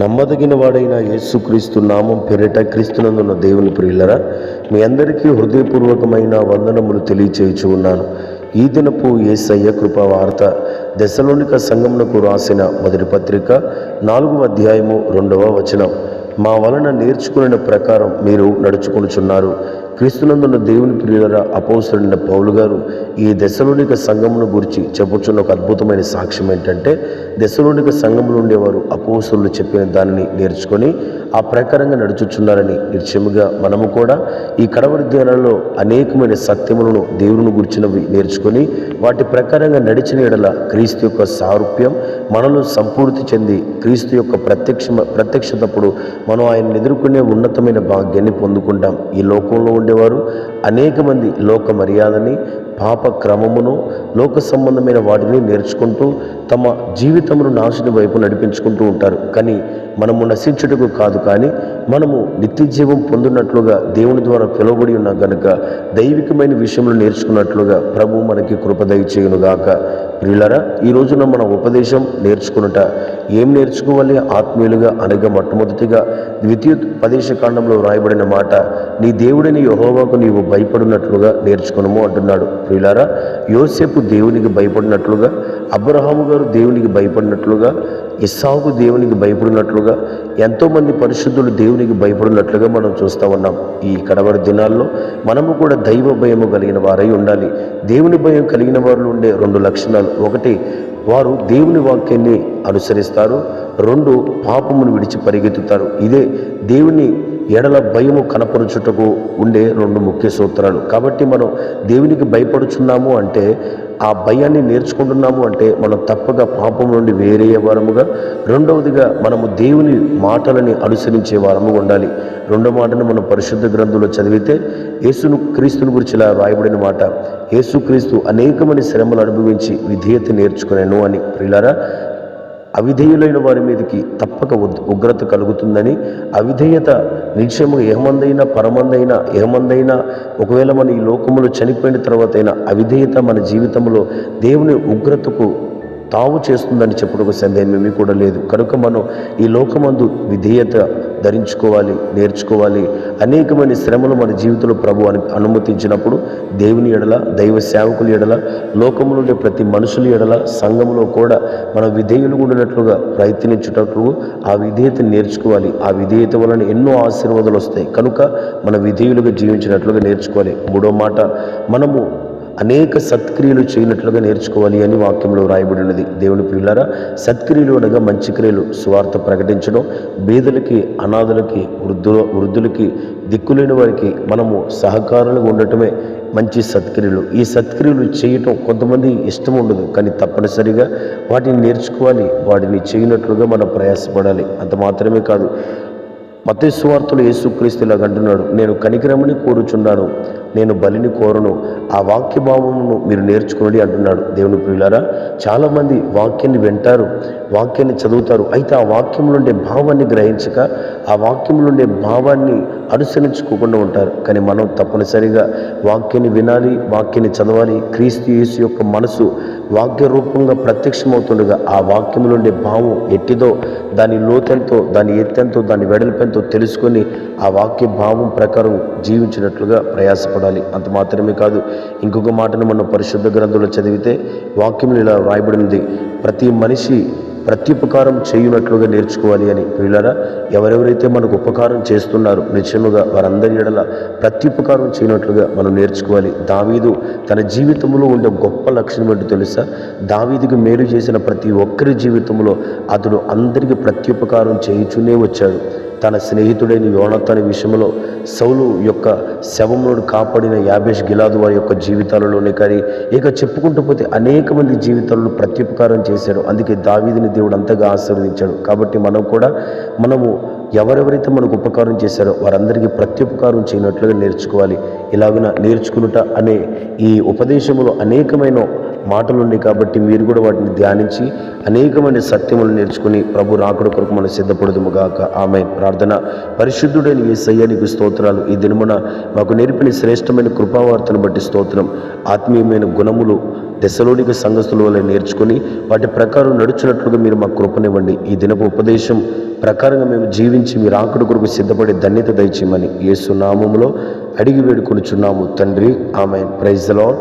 నమ్మదగిన వాడైన యేసుక్రీస్తు నామం పేరిట క్రీస్తునందున్న దేవుని ప్రియులరా, మీ అందరికీ హృదయపూర్వకమైన వందనములు తెలియచేయుచు ఉన్నాను. ఈ దినపు యేసయ్య కృపా వార్త దెస్సలోనిక సంఘమునకు రాసిన మొదటి పత్రిక 4వ అధ్యాయము 2వ వచనం. మా వలన నేర్చుకున్న ప్రకారం మీరు నడుచుకొనుచున్నారు. క్రీస్తునందున్న దేవుని ప్రియులరా, అపోస్తలుడైన పౌలు గారు ఈ దెస్సలోనిక సంఘమును గురించి చెప్పుచున్న ఒక అద్భుతమైన సాక్ష్యం ఏంటంటే, దెస్సలోనిక సంఘములో ఉండేవారు అపోస్తలులు చెప్పిన దానిని నేర్చుకొని ఆ ప్రకారంగా నడుచుచున్నారని. నిశ్చయముగా మనము కూడా ఈ కడవరి దినాలలో అనేకమైన సత్యములను దేవుని గురించినవి నేర్చుకొని వాటి ప్రకారంగా నడిచిన ఎడల క్రీస్తు యొక్క సారూప్యం మనలో సంపూర్తి చెంది క్రీస్తు యొక్క ప్రత్యక్షతప్పుడు మనం ఆయన ఎదుర్కొనే ఉన్నతమైన భాగ్యాన్ని పొందుకుంటాం. ఈ లోకంలో ఉండేవారు అనేక మంది లోక మర్యాదని, పాప క్రమమును, లోక సంబంధమైన వాటిని నేర్చుకుంటూ తమ జీవితమును నాశనం వైపు నడిపించుకుంటూ ఉంటారు. కానీ మనము నశించుటకు కాదు, కానీ మనము నిత్య జీవం పొందినట్లుగా దేవుని ద్వారా పిలువబడి ఉన్న గనుక దైవికమైన విషయములు నేర్చుకున్నట్లుగా ప్రభు మనకి కృప దయచేయునుగాక. ప్రియులారా, ఈ రోజున మన ఉపదేశం నేర్చుకున్నట ఏం నేర్చుకోవాలి? ఆత్మీయులుగా అనగా మొట్టమొదటిగా ద్వితీయోపదేశకాండంలో రాయబడిన మాట, నీ దేవుడిని యెహోవాకు నీవు భయపడినట్లుగా నేర్చుకునము అంటున్నాడు. ప్రియులారా, యోసేపు దేవునికి భయపడినట్లుగా, అబ్రహాము గారు దేవునికి భయపడినట్లుగా, ఇస్సాకు దేవునికి భయపడినట్లుగా, ఎంతోమంది పరిశుద్ధులు దేవునికి భయపడినట్లుగా మనం చూస్తూ ఉన్నాం. ఈ కడవరి దినాల్లో మనము కూడా దైవ భయము కలిగిన వారై ఉండాలి. దేవుని భయం కలిగిన వారిలో ఉండే 2 లక్షణాలు: 1, వారు దేవుని వాక్యాన్ని అనుసరిస్తారు. 2, పాపమును విడిచి పరిగెత్తుతారు. ఇదే దేవుని ఎడల భయము కనపరుచుటకు ఉండే 2 ముఖ్య సూత్రాలు. కాబట్టి మనం దేవునికి భయపడుచున్నాము అంటే, ఆ భయాన్ని నేర్చుకుంటున్నాము అంటే మనం తప్పగా పాపం నుండి వేరే వారముగా, రెండవదిగా మనము దేవుని మాటలని అనుసరించే వారము ఉండాలి. 2వ మాటను మనం పరిశుద్ధ గ్రంథంలో చదివితే క్రీస్తుని గురించి ఇలా రాయబడిన మాట, యేసుక్రీస్తు అనేకమైన శ్రమలు అనుభవించి విధేయత నేర్చుకునేను అని. ప్రియులారా, అవిధేయులైన వారి మీదకి తప్పక ఉగ్రత కలుగుతుందని, అవిధేయత నిశ్చయముగా ఏమందైనా పరమందైనా ఏమందైనా ఒకవేళ మన ఈ లోకములో చనిపోయిన తర్వాత అయినా అవిధేయత మన జీవితంలో దేవుని ఉగ్రతకు తావు చేస్తుందని చెప్పుటకు సందేహమేమీ కూడా లేదు. కనుక మనం ఈ లోకమందు విధేయత ధరించుకోవాలి, నేర్చుకోవాలి. అనేకమైన శ్రమలు మన జీవితంలో ప్రభు అనుమతించినప్పుడు దేవుని ఎడల, దైవ సేవకుల ఎడల, లోకంలో ఉండే ప్రతి మనుషుల ఎడల, సంఘంలో కూడా మన విధేయులు ఉండినట్లుగా ప్రయత్నించుటట్లు ఆ విధేయత నేర్చుకోవాలి. ఆ విధేయత వలన ఎన్నో ఆశీర్వాదాలు వస్తాయి. కనుక మన విధేయులుగా జీవించినట్లుగా నేర్చుకోవాలి. 3వ మాట, మనము అనేక సత్క్రియలు చేయనట్లుగా నేర్చుకోవాలి అని వాక్యంలో రాయబడినది. దేవుని ప్రియులారా, సత్క్రియలు అనగా మంచి క్రియలు, సువార్త ప్రకటించడం, బీదలకి, అనాథలకి, వృద్ధులకి, దిక్కులేని వారికి మనము సహకారులుగా ఉండటమే మంచి సత్క్రియలు. ఈ సత్క్రియలు చేయటం కొంతమంది ఇష్టం ఉండదు, కానీ తప్పనిసరిగా వాటిని నేర్చుకోవాలి. వాటిని చేయనట్లుగా మనం ప్రయాసపడాలి. అంత మాత్రమే కాదు, మత్తయి సువార్తలో యేసుక్రీస్తు ఇలాగ అంటున్నాడు, నేను కనికరమని కోరుచున్నాను, నేను బలిని కోరను. ఆ వాక్య భావమును మీరు నేర్చుకోండి అంటున్నాడు. దేవుని ప్రియులారా, చాలామంది వాక్యాన్ని వింటారు, వాక్యాన్ని చదువుతారు, అయితే ఆ వాక్యంలో ఉండే భావాన్ని గ్రహించక, ఆ వాక్యంలో ఉండే భావాన్ని అనుసరించుకోకుండా ఉంటారు. కానీ మనం తప్పనిసరిగా వాక్యాన్ని వినాలి, వాక్యాన్ని చదవాలి. క్రీస్తు యేసు యొక్క మనసు వాక్య రూపంగా ప్రత్యక్షమవుతుండగా ఆ వాక్యంలో ఉండే భావం ఎట్టిదో, దాని లోతెంతో, దాని ఎత్తెంతో, దాని వెడల్పెంతో తెలుసుకొని ఆ వాక్య భావం ప్రకారం జీవించినట్లుగా ప్రయాసపడాలి. అంత మాత్రమే కాదు, ఇంకొక మాటను మనం పరిశుద్ధ గ్రంథంలో చదివితే వాక్యంలో ఇలా రాయబడింది, ప్రతి మనిషి ప్రత్యుపకారం చేయునట్లుగా నేర్చుకోవాలి అని. ప్రియులారా, ఎవరెవరైతే మనకు ఉపకారం చేస్తున్నారు నిశ్చయముగా వారందరి ఎడల ప్రత్యుపకారం చేయనట్లుగా మనం నేర్చుకోవాలి. దావీదు తన జీవితంలో ఉండే గొప్ప లక్షణం ఏంటో తెలుసా? దావీదుకు మేలు చేసిన ప్రతి ఒక్కరి జీవితంలో అతడు అందరికీ ప్రత్యుపకారం చేయుచునే వచ్చాడు. తన స్నేహితుడైన యోనాతాను విషయంలో సౌలు యొక్క శవమును కాపాడిన యాబేష్ గిలాదు వారి యొక్క జీవితాలలోనే, కానీ ఇక చెప్పుకుంటూ పోతే అనేక మంది జీవితాలలో ప్రత్యుపకారం చేశాడు. అందుకే దావీదుని దేవుడు అంతగా ఆశీర్వదించాడు. కాబట్టి మనము ఎవరెవరైతే మనకు ఉపకారం చేశారో వారందరికీ ప్రత్యుపకారం చేయనట్లుగా నేర్చుకోవాలి. ఇలాగున నేర్చుకునుట అనే ఈ ఉపదేశంలో అనేకమైన మాటలు ఉన్నాయి. కాబట్టి మీరు కూడా వాటిని ధ్యానించి అనేకమైన సత్యములు నేర్చుకుని ప్రభు రాకడ కొరకు మనం సిద్ధపడదుముగాక. ఆమేన్. ప్రార్థన. పరిశుద్ధుడైన యేసయ్య, నీకు స్తోత్రాలు. ఈ దినమున మాకు నేర్పిన శ్రేష్టమైన కృపావార్తను బట్టి స్తోత్రం. ఆత్మీయమైన గుణములు తెస్సలోనిక సంఘస్థుల వల్ల నేర్చుకుని వాటి ప్రకారం నడుచున్నట్లుగా మీరు మాకు కృపనివ్వండి. ఈ దినపు ఉపదేశం ప్రకారంగా మేము జీవించి మీ రాకడ కొరకు సిద్ధపడే ధన్యత దయచేయమని యేసు నామములో అడిగి వేడుకొనుచున్నాము తండ్రి. ఆమేన్. Praise the lord.